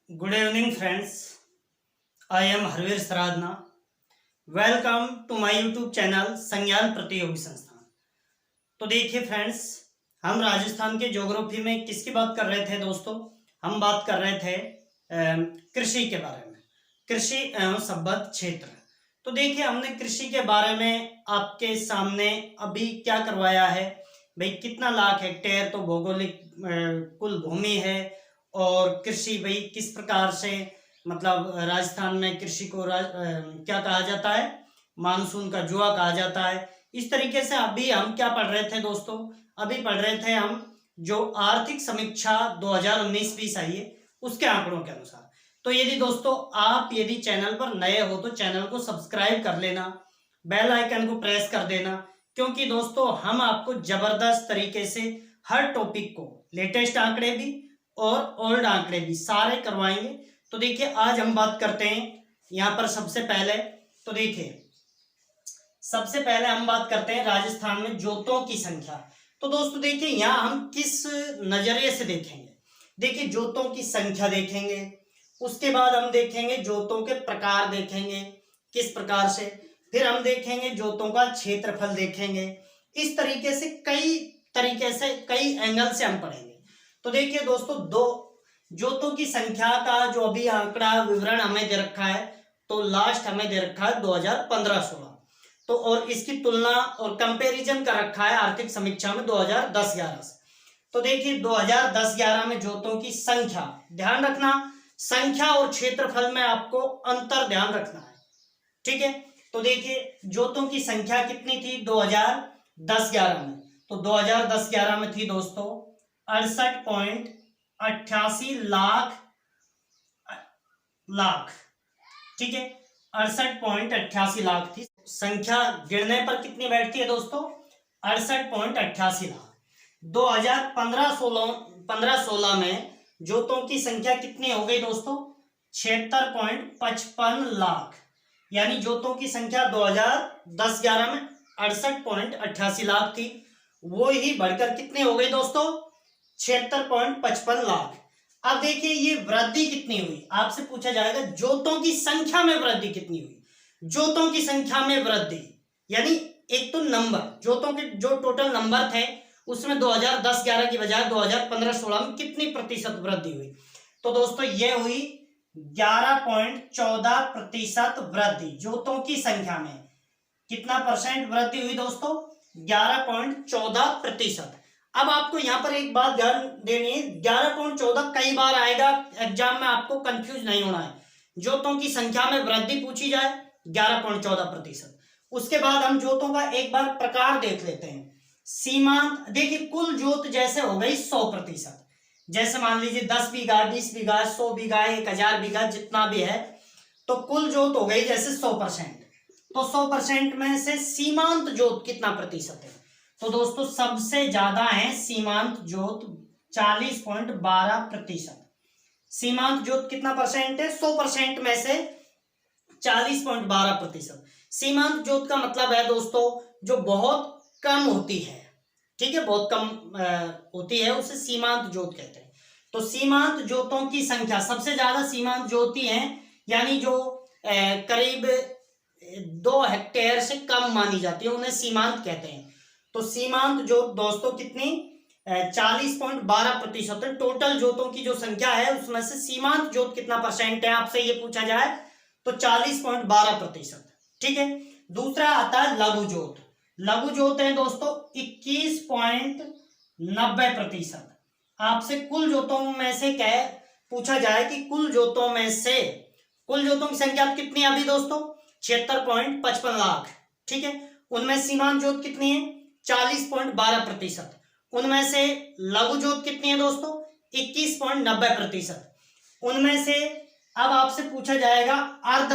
Good evening, friends. I am Harveer Saradna. Welcome to my YouTube channel Sangyan Pratiyogi संस्थान। तो देखिए friends, हम राजस्थान के ज्योग्राफी में किसकी बात कर रहे थे दोस्तों? हम बात कर रहे थे कृषि के बारे में, कृषि एवं संबद्ध क्षेत्र। तो देखिए, हमने कृषि के बारे में आपके सामने अभी क्या करवाया है भाई, कितना लाख हेक्टेयर तो भौगोलिक कुल भूमि है, और कृषि भाई किस प्रकार से, मतलब राजस्थान में कृषि को क्या कहा जाता है, मानसून का जुआ कहा जाता है। इस तरीके से अभी हम क्या पढ़ रहे थे दोस्तों? अभी पढ़ रहे थे हम जो आर्थिक समीक्षा 2019-20 आई है उसके आंकड़ों के अनुसार। तो यदि दोस्तों आप यदि चैनल पर नए हो तो चैनल को सब्सक्राइब कर लेना, बेल आइकन को प्रेस कर देना, क्योंकि दोस्तों हम आपको जबरदस्त तरीके से हर टॉपिक को, लेटेस्ट आंकड़े भी और ओल्ड आंकड़े भी सारे करवाएंगे। तो देखिए, आज हम बात करते हैं यहां पर सबसे पहले, तो देखिए सबसे पहले हम बात करते हैं राजस्थान में जोतों की संख्या। तो दोस्तों देखिए, यहां हम किस नजरिए से देखेंगे? देखिए, जोतों की संख्या देखेंगे, उसके बाद हम देखेंगे जोतों के प्रकार देखेंगे किस प्रकार से, फिर हम देखेंगे जोतों का क्षेत्रफल देखेंगे। इस तरीके से कई एंगल से हम पढ़ेंगे। तो देखिए दोस्तों, दो जोतों की संख्या का जो अभी आंकड़ा विवरण हमें दे रखा है, तो लास्ट हमें दे रखा है 2015-16, तो और इसकी तुलना और कंपैरिजन कर रखा है आर्थिक समीक्षा में 2010-11 से। तो देखिए 2010-11 में जोतों की संख्या, ध्यान रखना संख्या और क्षेत्रफल में आपको अंतर ध्यान रखना है, ठीक है। तो देखिए जोतों की संख्या कितनी थी 2010-11 में? तो 2010-11 में थी दोस्तों 68.88 लाख, ठीक है, 68.88 लाख थी संख्या। गिरने पर कितनी बैठती है दोस्तों? 68.88 लाख। 2015-16 में जोतों की संख्या कितनी हो गई दोस्तों? 76.55 लाख। यानी जोतों की संख्या 2010-11 में 68.88 लाख थी, वो ही बढ़कर कितनी हो गई दोस्तों? 76.55 लाख। अब देखिए ये वृद्धि कितनी हुई, आपसे पूछा जाएगा जोतों की संख्या में वृद्धि कितनी हुई। जोतों की संख्या में वृद्धि यानी एक तो नंबर, जोतों के जो टोटल नंबर थे उसमें 2010-11 की बजाय 2015-16 में कितनी प्रतिशत वृद्धि हुई? तो दोस्तों ये हुई 11.14% वृद्धि। जोतों की संख्या में कितना परसेंट वृद्धि हुई दोस्तों? 11.14%। अब आपको यहां पर एक बात ध्यान देनी है, 11.14 कई बार आएगा एग्जाम में, आपको कंफ्यूज नहीं होना है। जोतों की संख्या में वृद्धि पूछी जाए 11.14%। उसके बाद हम जोतों का एक बार प्रकार देख लेते हैं। सीमांत, देखिए कुल जोत जैसे हो गई 100%, जैसे मान लीजिए 10 बीघा, 20 बीघा, 100 बीघा, 1000 बीघा, जितना भी है, तो कुल जोत हो गई जैसे 100%। तो 100% में से सीमांत जोत कितना प्रतिशत है? तो दोस्तों सबसे ज्यादा है सीमांत जोत 40.12%। सीमांत जोत कितना परसेंट है? 100% में से 40.12%। सीमांत जोत का मतलब है दोस्तों जो बहुत कम होती है, ठीक है, बहुत कम होती है, उसे सीमांत जोत कहते हैं। तो सीमांत जोतों की संख्या सबसे ज्यादा सीमांत जोती है, यानी जो करीब 2 हेक्टेयर से कम मानी जाती है, उन्हें सीमांत कहते हैं। तो सीमांत जोत दोस्तों कितनी? 40.12% है। टोटल जोतों की जो संख्या है उसमें से सीमांत जोत कितना परसेंट है, आपसे ये पूछा जाए तो 40.12%, ठीक है। दूसरा आता है लघु जोत। लघु जोत है दोस्तों 21.90%। आपसे कुल जोतों में से क्या पूछा जाए कि कुल जोतों की संख्या कितनी है अभी दोस्तों? 76.55 लाख, ठीक है। उनमें सीमांत जोत कितनी है? 40.12%। उनमें से लघु जोत कितनी है दोस्तों? 21.90%। उनमें से अब आपसे पूछा जाएगा अर्ध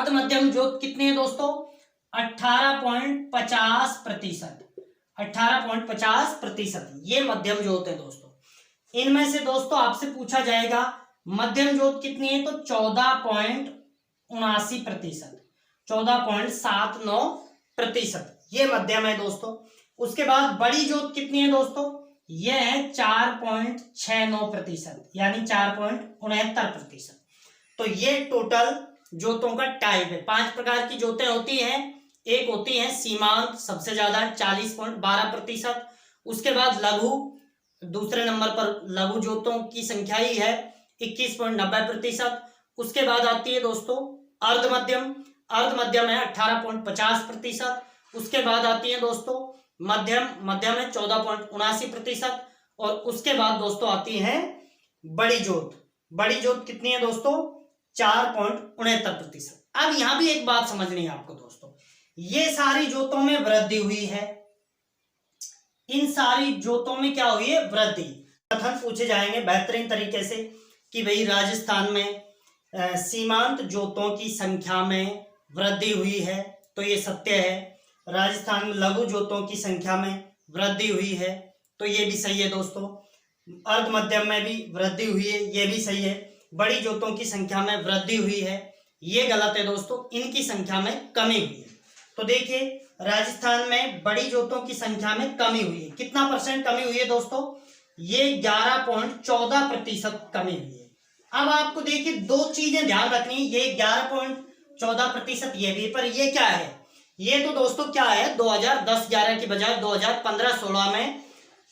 मध्यम जोत कितनी है दोस्तों? 18.50%। 18.50% ये मध्यम जोत है दोस्तों। इनमें से दोस्तों आपसे पूछा जाएगा मध्यम जोत कितनी है, तो 14.79%, 14.79% ये मध्यम है दोस्तों। उसके बाद बड़ी जोत कितनी है दोस्तों? ये है 4.69%, यानी 4.69%। तो ये टोटल जोतों का टाइप है। 5 प्रकार की जोतें होती हैं। एक होती है सीमांत, सबसे ज्यादा 40.12%। उसके बाद लघु, दूसरे नंबर पर लघु जोतों की संख्या ही है 21.90%। उसके बाद आती है दोस्तों अर्ध मध्यम, अर्ध मध्यम है 18.50%। उसके बाद आती है दोस्तों मध्यम, मध्यम है 14.79%। और उसके बाद दोस्तों आती है बड़ी जोत। बड़ी जोत कितनी है दोस्तों? 4.69%। अब यहां भी एक बात समझनी है आपको दोस्तों, ये सारी जोतों में वृद्धि हुई है। इन सारी जोतों में क्या हुई है? वृद्धि। कथन पूछे जाएंगे बेहतरीन तरीके से कि भाई राजस्थान में सीमांत जोतों की संख्या में वृद्धि हुई है, तो ये सत्य है। राजस्थान में लघु जोतों की संख्या में वृद्धि हुई है, तो ये भी सही है दोस्तों। अर्ध मध्यम में भी वृद्धि हुई है, ये भी सही है। बड़ी जोतों की संख्या में वृद्धि हुई है, ये गलत है दोस्तों, इनकी संख्या में कमी हुई है। तो देखिए राजस्थान में बड़ी जोतों की संख्या में कमी हुई है। कितना परसेंट कमी हुई है दोस्तों? ये 11.14% कमी हुई है। अब आपको देखिए दो चीजें ध्यान रखनी है, ये 11.14% ये भी, पर ये क्या है? ये तो दोस्तों क्या है, 2010-11 की बजाय 2015-16 में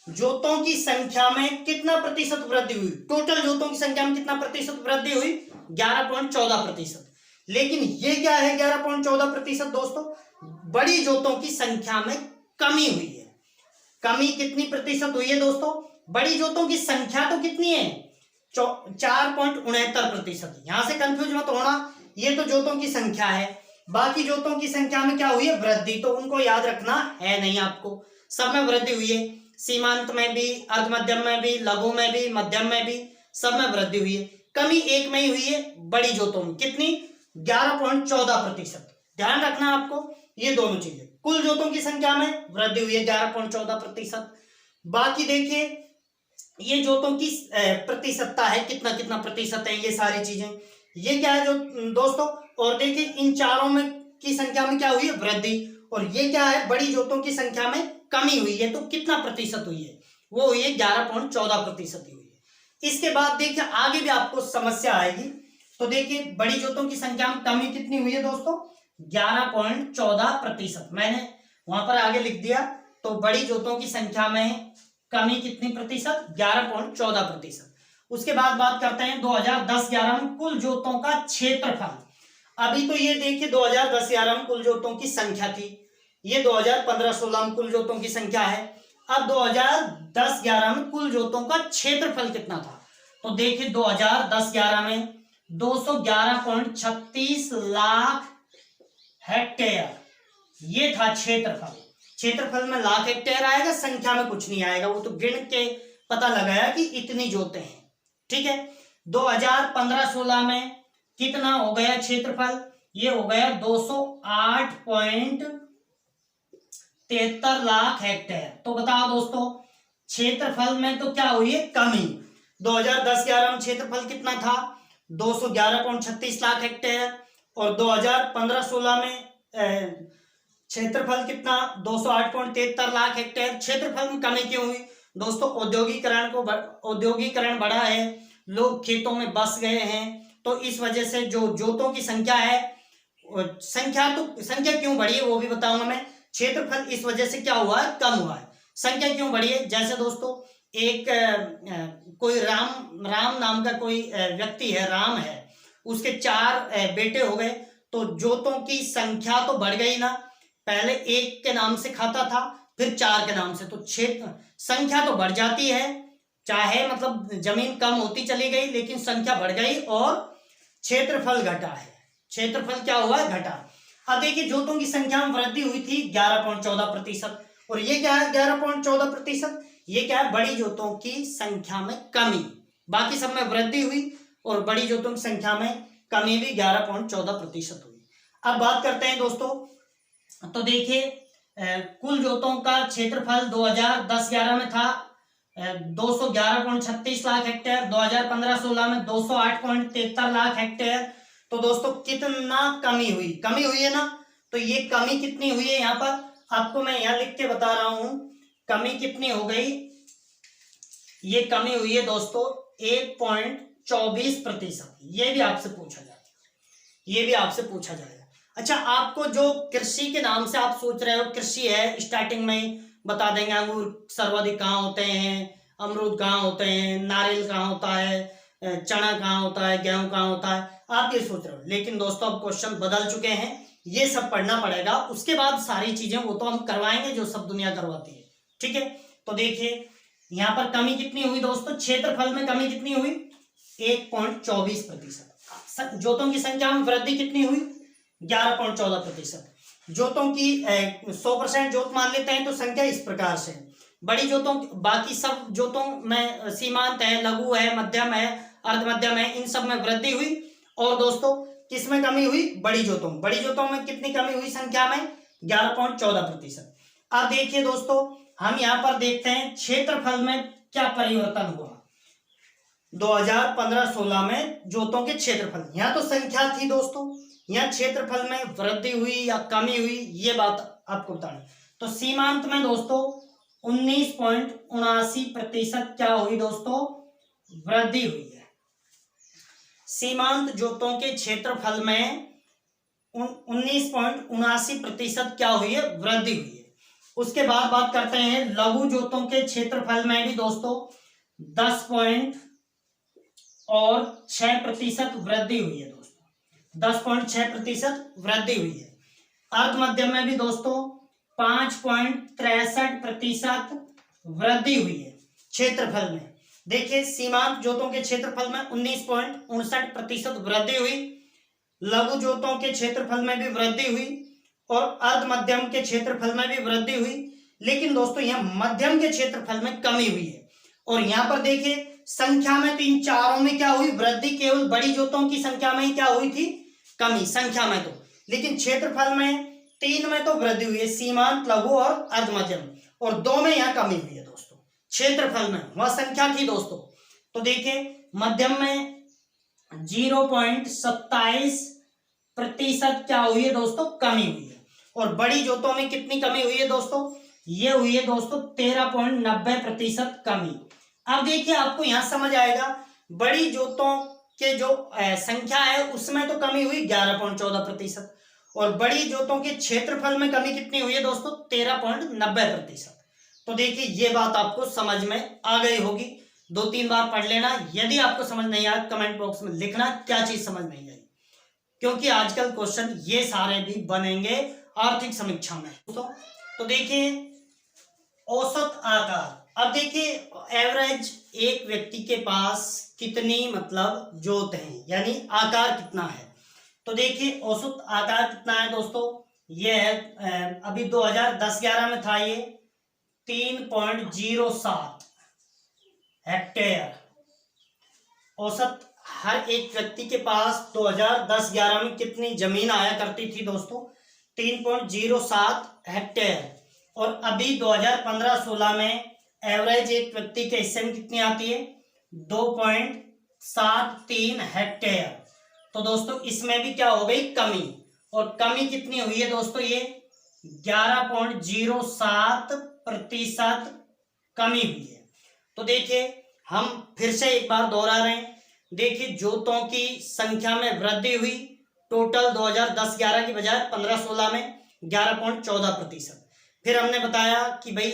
जोतों की संख्या में कितना प्रतिशत वृद्धि हुई? टोटल जोतों की संख्या में कितना प्रतिशत वृद्धि हुई? 11.14%। लेकिन ये क्या है 11.14% दोस्तों? बड़ी जोतों की संख्या में कमी हुई है। कमी कितनी प्रतिशत हुई है दोस्तों? बड़ी जोतों की संख्या तो कितनी है? 4.69%। यहां से कंफ्यूज मत होना, ये तो जोतों की संख्या है, बाकी जोतों की संख्या में क्या हुई है? वृद्धि। तो उनको याद रखना है नहीं आपको, सब में वृद्धि हुई है। सीमांत में भी, अर्ध मध्यम में भी, लघु में भी, मध्यम में भी, सब में वृद्धि हुई है। कमी एक में ही हुई है, बड़ी जोतों में। कितनी? 11.14%। ध्यान रखना आपको ये दोनों चीजें। कुल जोतों की संख्या में वृद्धि हुई है 11.14%। बाकी देखिए ये जोतों की प्रतिशतता है, कितना कितना प्रतिशत है, ये सारी चीजें, ये क्या है जो दोस्तों। और देखिए इन चारों में की संख्या में क्या हुई है? वृद्धि। और ये क्या है? बड़ी जोतों की संख्या में कमी हुई है। तो कितना प्रतिशत हुई है? वो हुई है 11.14% हुई है। इसके बाद देखिए आगे भी आपको समस्या आएगी। तो देखिए बड़ी जोतों की संख्या में कमी कितनी हुई है दोस्तों? 11.14%। मैंने वहां पर आगे लिख दिया। तो बड़ी जोतों की संख्या में कमी कितनी प्रतिशत? 11.14%। उसके बाद बात करते हैं 2010-11 में कुल जोतों का क्षेत्रफल। अभी तो ये देखिए 2010-11 में कुल जोतों की संख्या थी, ये 2015-16 में कुल जोतों की संख्या है। अब 2010-11 में कुल जोतों का क्षेत्रफल कितना था? तो देखिए 2010-11 में 211.36 लाख हेक्टेयर ये था क्षेत्रफल। क्षेत्रफल में लाख हेक्टेयर आएगा, संख्या में कुछ नहीं आएगा, वो तो गिन के पता लगाया कि इतनी जोतें हैं। ठीक है। 2015-16 में कितना हो गया क्षेत्रफल? ये हो गया 208.73 लाख हेक्टेयर। तो बताओ दोस्तों क्षेत्रफल में तो क्या हुई है? कमी। 2010-11 में क्षेत्रफल कितना था? 211.36 लाख हेक्टेयर। और 2015-16 में क्षेत्रफल कितना? 208.73 लाख हेक्टेयर। क्षेत्रफल में कमी क्यों हुई दोस्तों? औद्योगिकरण बढ़ा है, लोग खेतों में बस गए हैं, तो इस वजह से जो जोतों की संख्या है, संख्या क्यों बढ़ी है वो भी बताऊंगा मैं। क्षेत्रफल इस वजह से क्या हुआ है? कम हुआ है। संख्या क्यों बढ़ी है? जैसे दोस्तों एक कोई राम नाम का कोई व्यक्ति है, राम है, उसके 4 बेटे हो गए, तो जोतों की संख्या तो बढ़ गई ना। पहले 1 के नाम से खाता था, फिर 4 के नाम से, तो क्षेत्र संख्या तो बढ़ जाती है, चाहे मतलब जमीन कम होती चली गई लेकिन संख्या बढ़ गई और क्षेत्रफल घटा है। क्षेत्रफल क्या हुआ है? घटा। अब देखिए जोतों की संख्या में वृद्धि हुई थी 11.14%। और ये क्या है 11.14%? ये क्या है? बड़ी जोतों की संख्या में कमी। बाकी सब में वृद्धि हुई और बड़ी जोतों की संख्या में कमी भी 11.14% हुई। अब बात करते हैं दोस्तों, तो देखिए कुल जोतों का क्षेत्रफल 2010-11 में था 211.36 लाख हेक्टेयर, 2015-16 में 208.73 लाख हेक्टेयर। तो दोस्तों कितना कमी हुई? कमी हुई है ना। तो ये कमी कितनी हुई है? यहाँ पर आपको मैं यहाँ लिख के बता रहा हूं, कमी कितनी हो गई? ये कमी हुई है दोस्तों 1.24%। ये भी आपसे पूछा जाएगा, ये भी आपसे पूछा जाएगा। अच्छा, आपको जो कृषि के नाम से आप सोच रहे हो कृषि है, स्टार्टिंग में बता देंगे अंगूर सर्वाधिक कहाँ होते हैं, अमरूद कहाँ होते हैं, नारियल कहाँ होता है, चना कहाँ होता है, गेहूं कहाँ होता है, आप ये सोच रहे हो। लेकिन दोस्तों अब क्वेश्चन बदल चुके हैं, ये सब पढ़ना पड़ेगा, उसके बाद सारी चीजें वो तो हम करवाएंगे जो सब दुनिया करवाती है। ठीक है, तो देखिए यहाँ पर कमी कितनी हुई दोस्तों, क्षेत्रफल में कमी कितनी हुई 1.24%। जोतों की संख्या में वृद्धि कितनी हुई 11.14%। जोतों की 100% जोत मान लेते हैं तो संख्या इस प्रकार से, बड़ी जोतों, बाकी सब जोतों में सीमांत है, लघु है, मध्यम है, अर्ध मध्यम है, इन सब में वृद्धि हुई। और दोस्तों किसमें कमी हुई, बड़ी जोतों में कितनी कमी हुई संख्या में 11.14%। अब देखिए दोस्तों हम यहां पर देखते हैं क्षेत्रफल में क्या परिवर्तन हुआ 2015-16 में। जोतों के क्षेत्रफल, यहाँ तो संख्या थी दोस्तों, यहाँ क्षेत्रफल में वृद्धि हुई या कमी हुई, ये बात आपको बतानी। तो सीमांत में दोस्तों 19.79% क्या हुई दोस्तों, वृद्धि हुई है। सीमांत जोतों के क्षेत्रफल में 19.79% क्या हुई है, वृद्धि हुई है। उसके बाद बात करते हैं लघु जोतों के क्षेत्रफल में भी दोस्तों 10.6% वृद्धि हुई है दोस्तों, 10.6% वृद्धि हुई है। अर्ध मध्यम में भी दोस्तों 5.63% वृद्धि हुई है क्षेत्रफल में। देखिए सीमांत जोतों के क्षेत्रफल में 19.59% वृद्धि हुई, लघु जोतों के क्षेत्रफल में भी वृद्धि हुई और अर्ध मध्यम के क्षेत्रफल में भी वृद्धि हुई। लेकिन दोस्तों यहाँ मध्यम के क्षेत्रफल में कमी हुई है। और यहाँ पर देखिए संख्या में तो इन चारों में क्या हुई, वृद्धि केवल बड़ी जोतों की संख्या में ही क्या हुई थी, कमी संख्या में तो, लेकिन क्षेत्रफल में 3 में तो वृद्धि हुई है, सीमांत, लघु और अर्ध मध्यम, और 2 में यहाँ कमी हुई है दोस्तों। क्षेत्रफल में वह संख्या थी दोस्तों, तो देखिए मध्यम में 0.27% क्या हुई है दोस्तों, कमी हुई है। और बड़ी जोतों में कितनी कमी हुई है दोस्तों, ये हुई है दोस्तों 13.90% कमी। अब देखिए आपको यहां समझ आएगा, बड़ी जोतों के जो संख्या है उसमें तो कमी हुई 11.14%, और बड़ी जोतों के क्षेत्रफल में कमी कितनी हुई है दोस्तों, 13.90%। तो देखिए ये बात आपको समझ में आ गई होगी, 2-3 बार पढ़ लेना। यदि आपको समझ नहीं आया कमेंट बॉक्स में लिखना क्या चीज समझ नहीं आई, क्योंकि आजकल क्वेश्चन ये सारे भी बनेंगे आर्थिक समीक्षा में। तो देखिए औसत आकार, अब देखिए एवरेज एक व्यक्ति के पास कितनी मतलब जोत है, यानी आकार कितना है। तो देखिए औसत आकार कितना है दोस्तों, ये है अभी 2010-11 में था ये 3.07 हेक्टेयर। औसत हर एक व्यक्ति के पास 2010-11 में कितनी जमीन आया करती थी दोस्तों, 3.07 हेक्टेयर। और अभी 2015-16 में एवरेज एक व्यक्ति के हिस्से में कितनी आती है, 2.73 हेक्टेयर। तो दोस्तों इसमें भी क्या हो गई, कमी। और कमी कितनी हुई है दोस्तों, ये 11.07% कमी हुई है। तो देखिए हम फिर से एक बार दोहरा रहे हैं, देखिए जोतों की संख्या में वृद्धि हुई, टोटल 2010-11 की बजाय 15-16 में 11.14%। फिर हमने बताया कि भाई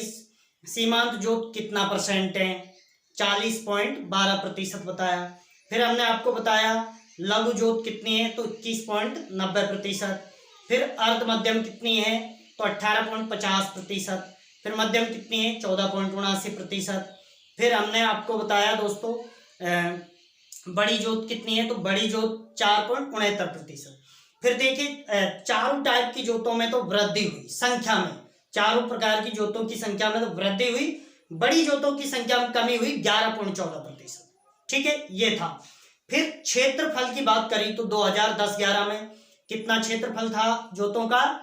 सीमांत जोत कितना परसेंट है, 40.12% बताया। फिर हमने आपको बताया लघु जोत कितनी है, तो 21.90%। फिर अर्ध मध्यम कितनी है, तो 18.50%। फिर मध्यम कितनी है, 14.79%। फिर हमने आपको बताया दोस्तों बड़ी जोत कितनी है, तो बड़ी जोत 4.69%। फिर देखिए चारों टाइप की जोतों में तो वृद्धि हुई संख्या में, चारों प्रकार की जोतों की संख्या में तो वृद्धि हुई, बड़ी जोतों की संख्या में कमी हुई 11.14%। ठीक है, ये था। फिर क्षेत्रफल की बात करी तो 2010-11 में कितना क्षेत्रफल था जोतों का,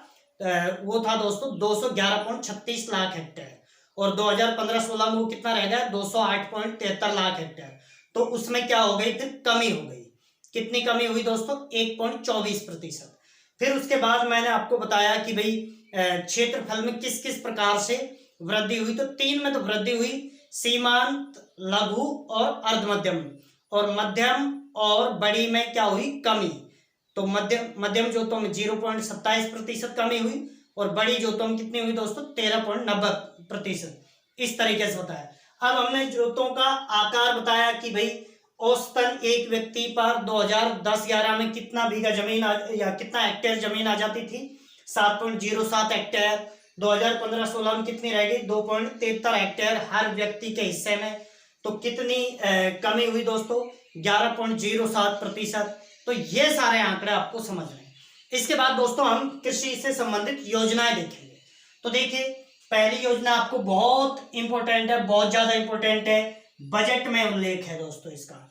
वो था दोस्तों 211.36 लाख हेक्टेयर। और 2015-16 में वो कितना रह गया, 208.73 लाख हेक्टेयर। तो उसमें क्या हो गई, फिर कमी हो गई। कितनी कमी हुई दोस्तों, 1.24%। फिर उसके बाद मैंने आपको बताया कि भाई क्षेत्रफल में किस किस प्रकार से वृद्धि हुई, तो 3 में तो वृद्धि हुई, सीमांत, लघु और अर्धमध्यम, और मध्यम और बड़ी में क्या हुई, कमी। तो मध्यम जोतों में 0.27% कमी हुई और बड़ी जोतों में कितनी हुई दोस्तों, 13.90%। इस तरीके से बताया। अब हमने जोतों का आकार बताया कि भाई औसतन एक व्यक्ति पर 2010-11 में कितना बीघा जमीन या कितना हेक्टेयर जमीन आ जाती थी, 7.07 हेक्टेयर। 2015-16 में कितनी रहेगी, 2.73 हेक्टेयर हर व्यक्ति के हिस्से में। तो कितनी कमी हुई दोस्तों, 11.07%। तो ये सारे आंकड़े आपको समझ रहे हैं। इसके बाद दोस्तों हम कृषि से संबंधित योजनाएं देखेंगे। तो देखिए पहली योजना आपको बहुत इंपॉर्टेंट है, बहुत ज्यादा इंपॉर्टेंट है, बजट में उल्लेख है दोस्तों इसका,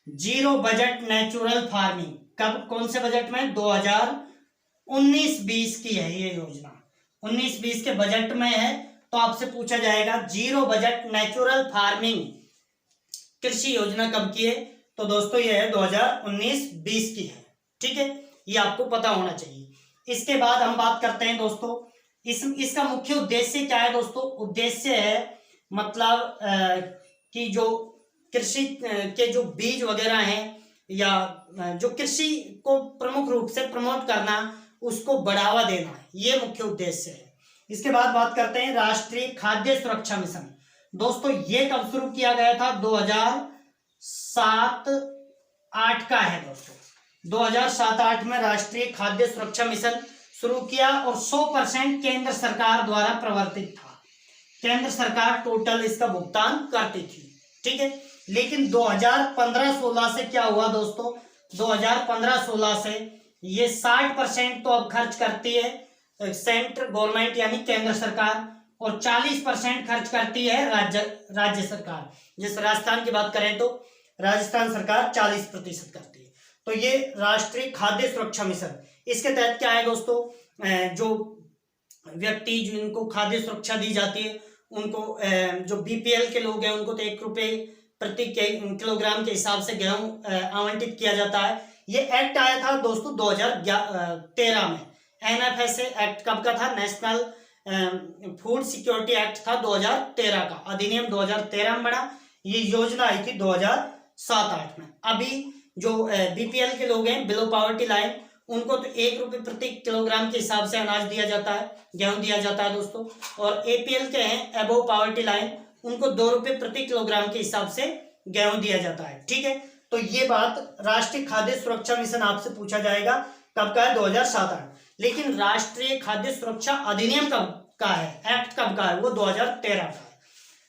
जीरो बजट नेचुरल फार्मिंग। कब, कौन से बजट में, 2019-20 की है ये योजना, 19-20 के बजट में है। तो आपसे पूछा जाएगा जीरो बजट नेचुरल फार्मिंग कृषि योजना कब की है, तो दोस्तों ये है 2019-20 की है। ठीक है, ये आपको पता होना चाहिए। इसके बाद हम बात करते हैं दोस्तों इसका मुख्य उद्देश्य क्या है दोस्तों। उद्देश्य है मतलब कि जो कृषि के जो बीज वगैरह हैं या जो कृषि को प्रमुख रूप से प्रमोट करना, उसको बढ़ावा देना, ये मुख्य उद्देश्य है। इसके बाद बात करते हैं राष्ट्रीय खाद्य सुरक्षा मिशन। दोस्तों ये कब शुरू किया गया था, 2007-8 का है दोस्तों। 2007-8 में राष्ट्रीय खाद्य सुरक्षा मिशन शुरू किया और 100% केंद्र सरकार द्वारा प्रवर्तित था। केंद्र सरकार टोटल इसका भुगतान करती थी। ठीक है, लेकिन 2015-16 से क्या हुआ दोस्तों, 2015-16 से ये 60% तो अब खर्च करती है सेंट्रल गवर्नमेंट यानी केंद्र सरकार, और 40% खर्च करती है राज्य सरकार। जैसे राजस्थान की बात करें तो राजस्थान सरकार 40% करती है। तो ये राष्ट्रीय खाद्य सुरक्षा मिशन, इसके तहत क्या है दोस्तों, जो व्यक्ति जिनको खाद्य सुरक्षा दी जाती है उनको, जो बीपीएल के लोग हैं उनको तो 1 रुपये प्रति किलोग्राम के हिसाब से गेहूं आवंटित किया जाता है। ये एक्ट आया था दोस्तों 2013 में। एनएफएसए एक्ट कब का था, नेशनल फूड सिक्योरिटी एक्ट था 2013 का, अधिनियम 2013 में बना। ये योजना आई थी 2007-8 में। अभी जो बीपीएल के लोग हैं, बिलो पॉवर्टी लाइन, उनको तो 1 रुपये प्रति किलोग्राम के हिसाब से अनाज दिया जाता है, गेहूं दिया जाता है दोस्तों। और एपीएल के हैं, अबोव पॉवर्टी लाइन, उनको 2 रुपये प्रति किलोग्राम के हिसाब से गेहूं दिया जाता है। ठीक है, तो ये बात राष्ट्रीय खाद्य सुरक्षा मिशन आपसे पूछा जाएगा कब का है, 2007-8। लेकिन राष्ट्रीय खाद्य सुरक्षा अधिनियम कब का है, एक्ट कब का है, वो 2013 का है।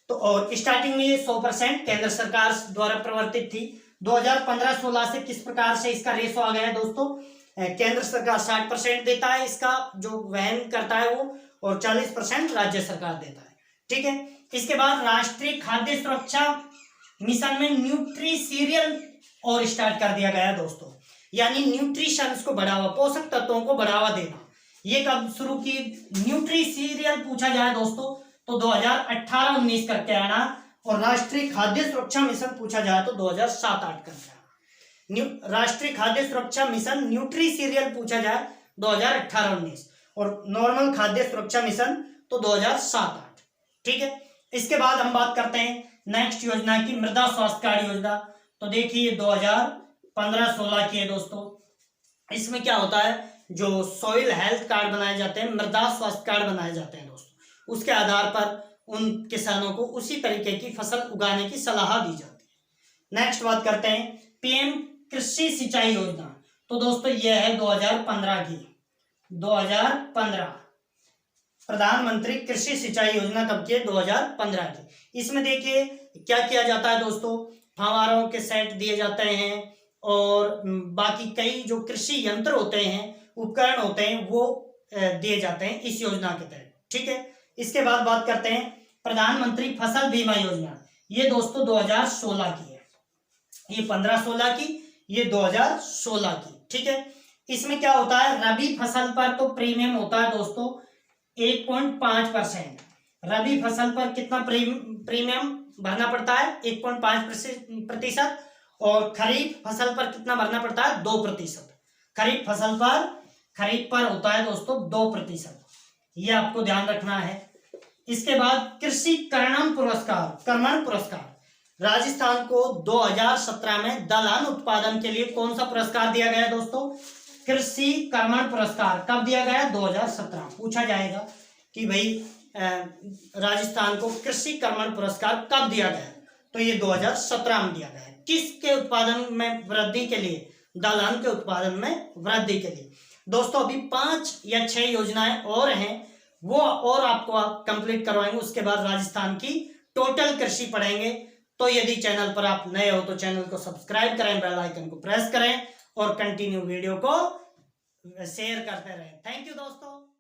तो और स्टार्टिंग में ये 100% केंद्र सरकार द्वारा प्रवर्तित थी। 2015-16 से किस प्रकार से इसका रेशो आ गया है दोस्तों, केंद्र सरकार 60% देता है, इसका जो वहन करता है वो, और 40% राज्य सरकार देता है। ठीक है, इसके बाद राष्ट्रीय खाद्य सुरक्षा मिशन में न्यूट्री सीरियल और स्टार्ट कर दिया गया दोस्तों, यानी न्यूट्रिशन को बढ़ावा, पोषक तत्वों को बढ़ावा देना। ये कब शुरू की, न्यूट्री सीरियल पूछा जाए दोस्तों तो 2018-19 करके आना, और राष्ट्रीय खाद्य सुरक्षा मिशन पूछा जाए तो 2007-8 करके आना। राष्ट्रीय खाद्य सुरक्षा मिशन न्यूट्री सीरियल पूछा जाए 2018-19, और नॉर्मल खाद्य सुरक्षा मिशन तो 2007-8। ठीक है, इसके बाद हम बात करते हैं नेक्स्ट योजना की, मृदा स्वास्थ्य कार्ड योजना। तो देखिए 2015-16 की है दोस्तों। इसमें क्या होता है, जो सॉइल हेल्थ कार्ड बनाए जाते हैं, मृदा स्वास्थ्य कार्ड बनाए जाते हैं दोस्तों, उसके आधार पर उन किसानों को उसी तरीके की फसल उगाने की सलाह दी जाती है। नेक्स्ट बात करते हैं पीएम कृषि सिंचाई योजना। तो दोस्तों यह है 2015 की, 2015 प्रधानमंत्री कृषि सिंचाई योजना कब की है, 2015 की। इसमें देखिए क्या किया जाता है दोस्तों, फव्वारों के सेट दिए जाते हैं और बाकी कई जो कृषि यंत्र होते हैं, उपकरण होते हैं, वो दिए जाते हैं इस योजना के तहत। ठीक है, इसके बाद बात करते हैं प्रधानमंत्री फसल बीमा योजना। ये दोस्तों 2016 की है, ये 15-16 की, ये 2016 की। ठीक है, इसमें क्या होता है, रबी फसल पर तो प्रीमियम होता है दोस्तों 1.5%। रबी फसल पर कितना प्रीमियम भरना पड़ता है, 1.5%, और खरीफ फसल पर कितना भरना पड़ता है, 2%। खरीफ पर होता है दोस्तों 2%, ये आपको ध्यान रखना है। इसके बाद कृषि कर्मण पुरस्कार राजस्थान को 2017 में दलहन उत्पादन के लिए कौन सा पुरस्कार दिया गया दोस्तों? कृषि कर्मण पुरस्कार कब दिया गया? 2017। पूछा जाएगा कि भाई राजस्थान को कृषि कर्मण पुरस्कार कब दिया गया? तो ये 2017 में दिया गया है। किसके उत्पादन में वृद्धि के लिए? दलहन के उत्पादन में वृद्धि के लिए। दोस्तों अभी 5 या 6 योजनाएं और हैं, वो और आपको कंप्लीट करवाएंगे। उसके बाद राजस्थान की टोटल कृषि पढ़ेंगे। तो यदि चैनल पर आप नए हो तो चैनल को सब्सक्राइब करें, बेल आइकन को प्रेस करें और कंटिन्यू वीडियो को शेयर करते रहें। थैंक यू दोस्तों।